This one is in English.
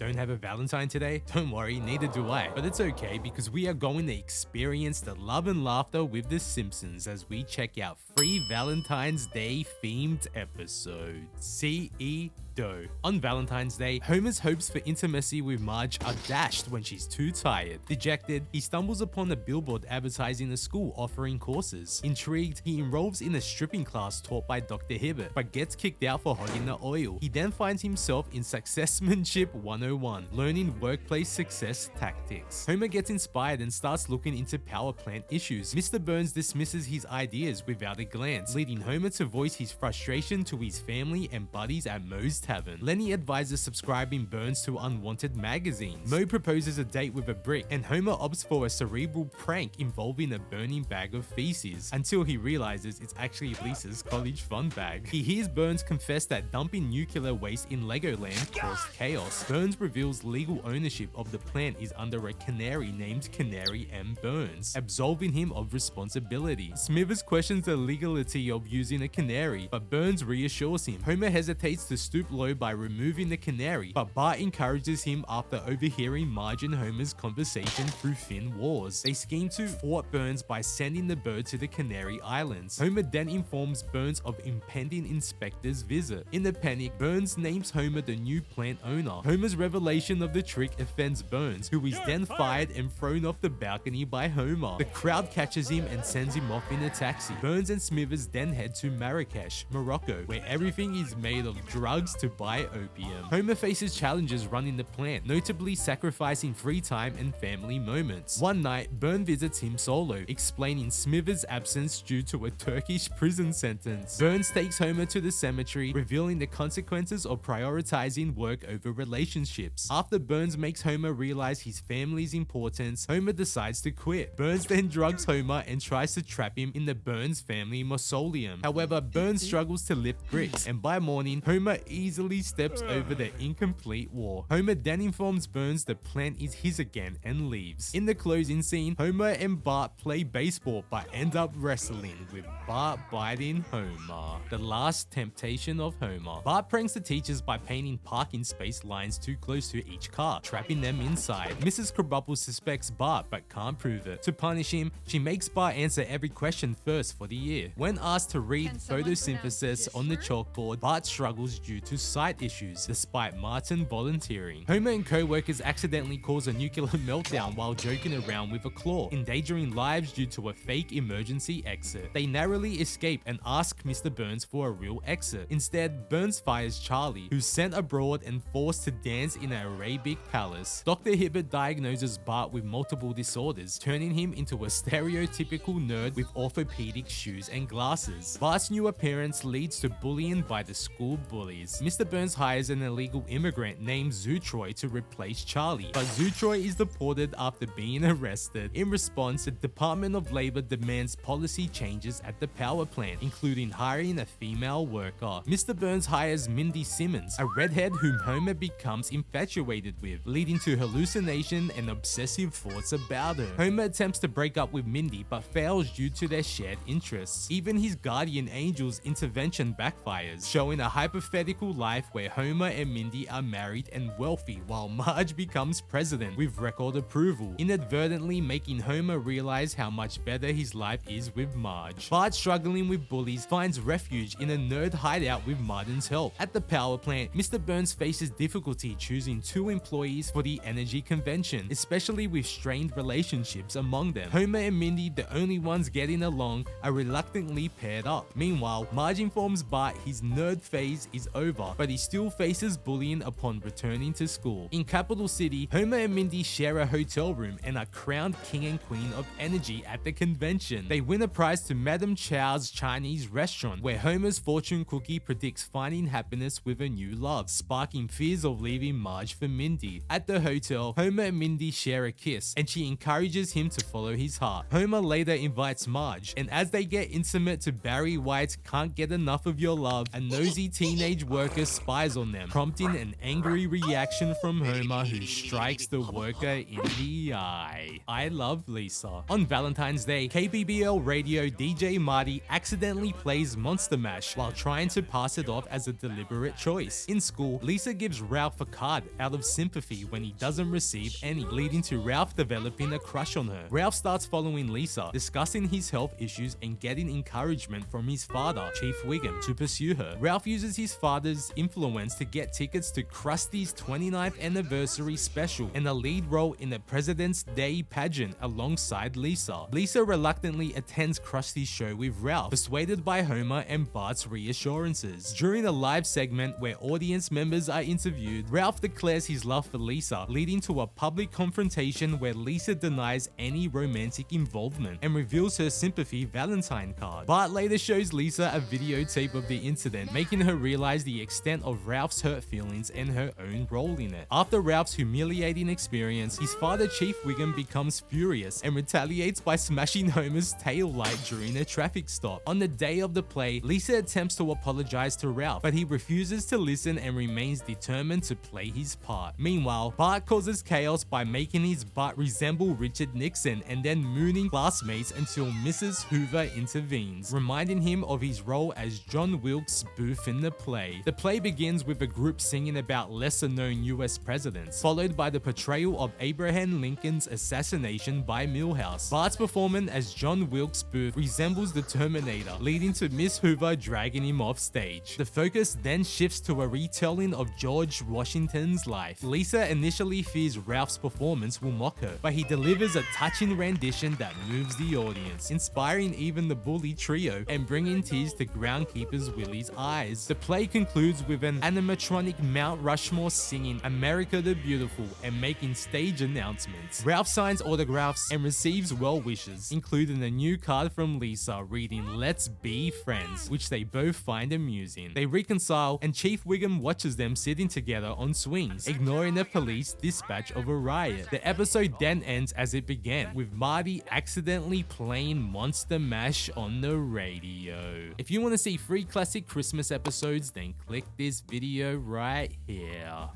don't have a Valentine today? Don't worry, neither do I. But it's okay because we are going to experience the love and laughter with the Simpsons as we check out 3 Valentine's Day themed episodes. C.E. Doe. On Valentine's Day, Homer's hopes for intimacy with Marge are dashed when she's too tired. Dejected, he stumbles upon a billboard advertising a school offering courses. Intrigued, he enrolls in a stripping class taught by Dr. Hibbert, but gets kicked out for hogging the oil. He then finds himself in Successmanship 101, learning workplace success tactics. Homer gets inspired and starts looking into power plant issues. Mr. Burns dismisses his ideas without a glance, leading Homer to voice his frustration to his family and buddies at Moe's Tavern. Lenny advises subscribing Burns to unwanted magazines. Moe proposes a date with a brick, and Homer opts for a cerebral prank involving a burning bag of feces, until he realizes it's actually Lisa's college fun bag. He hears Burns confess that dumping nuclear waste in Legoland caused chaos. Burns reveals legal ownership of the plant is under a canary named Canary M. Burns, absolving him of responsibility. Smithers questions the legality of using a canary, but Burns reassures him. Homer hesitates to stoop low by removing the canary, but Bart encourages him after overhearing Marge and Homer's conversation through thin walls. They scheme to thwart Burns by sending the bird to the Canary Islands. Homer then informs Burns of impending inspector's visit. In a panic, Burns names Homer the new plant owner. Homer's revelation of the trick offends Burns, who is then fired and thrown off the balcony by Homer. The crowd catches him and sends him off in a taxi. Burns and Smithers then head to Marrakesh, Morocco, where everything is made of drugs to buy opium. Homer faces challenges running the plant, notably sacrificing free time and family moments. One night, Burns visits him solo, explaining Smithers' absence due to a Turkish prison sentence. Burns takes Homer to the cemetery, revealing the consequences of prioritizing work over relationships. After Burns makes Homer realize his family's importance, Homer decides to quit. Burns then drugs Homer and tries to trap him in the Burns family mausoleum. However, Burns struggles to lift bricks, and by morning, Homer easily steps over the incomplete wall. Homer then informs Burns the plant is his again and leaves. In the closing scene, Homer and Bart play baseball but end up wrestling, with Bart biting Homer. The last temptation of Homer. Bart pranks the teachers by painting parking space lines too close to each car, trapping them inside. Mrs. Krabappel suspects Bart but can't prove it. To punish him, she makes Bart answer every question first for the year. When asked to read photosynthesis on the chalkboard, Bart struggles due to sight issues, despite Martin volunteering. Homer and co-workers accidentally cause a nuclear meltdown while joking around with a claw, endangering lives due to a fake emergency exit. They narrowly escape and ask Mr. Burns for a real exit. Instead, Burns fires Charlie, who's sent abroad and forced to dance in an Arabic palace. Dr. Hibbert diagnoses Bart with multiple disorders, turning him into a stereotypical nerd with orthopedic shoes and glasses. Bart's new appearance leads to bullying by the school bullies. Mr. Burns hires an illegal immigrant named Zootroy to replace Charlie, but Zootroy is deported after being arrested. In response, the Department of Labor demands policy changes at the power plant, including hiring a female worker. Mr. Burns hires Mindy Simmons, a redhead whom Homer becomes infatuated with, leading to hallucination and obsessive thoughts about her. Homer attempts to break up with Mindy but fails due to their shared interests. Even his guardian angel's intervention backfires, showing a hypothetical life where Homer and Mindy are married and wealthy while Marge becomes president with record approval, inadvertently making Homer realize how much better his life is with Marge. Bart, struggling with bullies, finds refuge in a nerd hideout with Martin's help. At the power plant, Mr. Burns faces difficulty choosing 2 employees for the energy convention, especially with strained relationships among them. Homer and Mindy, the only ones getting along, are reluctantly paired up. Meanwhile, Marge informs Bart his nerd phase is over, but he still faces bullying upon returning to school. In Capital City, Homer and Mindy share a hotel room and are crowned king and queen of energy at the convention. They win a prize to Madame Chow's Chinese restaurant, where Homer's fortune cookie predicts finding happiness with a new love, sparking fears of leaving Marge for Mindy. At the hotel, Homer and Mindy share a kiss, and she encourages him to follow his heart. Homer later invites Marge, and as they get intimate to Barry White's Can't Get Enough of Your Love, a nosy teenage worker spies on them, prompting an angry reaction from Homer, who strikes the worker in the eye. I love Lisa. On Valentine's Day, KBBL radio DJ Marty accidentally plays Monster Mash while trying to pass it off as a deliberate choice. In school, Lisa gives Ralph a car Bart out of sympathy when he doesn't receive any, leading to Ralph developing a crush on her. Ralph starts following Lisa, discussing his health issues and getting encouragement from his father, Chief Wiggum, to pursue her. Ralph uses his father's influence to get tickets to Krusty's 29th anniversary special and a lead role in the President's Day pageant alongside Lisa. Lisa reluctantly attends Krusty's show with Ralph, persuaded by Homer and Bart's reassurances. During a live segment where audience members are interviewed, Ralph declares his love for Lisa, leading to a public confrontation where Lisa denies any romantic involvement and reveals her sympathy Valentine card. Bart later shows Lisa a videotape of the incident, making her realize the extent of Ralph's hurt feelings and her own role in it. After Ralph's humiliating experience, his father Chief Wiggum becomes furious and retaliates by smashing Homer's tail light during a traffic stop. On the day of the play, Lisa attempts to apologize to Ralph, but he refuses to listen and remains determined to play his part. Meanwhile, Bart causes chaos by making his butt resemble Richard Nixon and then mooning classmates until Mrs. Hoover intervenes, reminding him of his role as John Wilkes Booth in the play. The play begins with a group singing about lesser-known US presidents, followed by the portrayal of Abraham Lincoln's assassination by Milhouse. Bart's performance as John Wilkes Booth resembles the Terminator, leading to Miss Hoover dragging him off stage. The focus then shifts to a retelling of George Washington's life. Lisa initially fears Ralph's performance will mock her, but he delivers a touching rendition that moves the audience, inspiring even the bully trio and bringing tears to groundskeeper's Willie's eyes. The play concludes with an animatronic Mount Rushmore singing America the Beautiful and making stage announcements. Ralph signs autographs and receives well wishes, including a new card from Lisa reading "Let's be friends," which they both find amusing. They reconcile and Chief Wiggum watches them sitting together on swings, ignoring the police dispatch of a riot. The episode then ends as it began, with Marty accidentally playing Monster Mash on the radio. If you want to see free classic Christmas episodes, then click this video right here.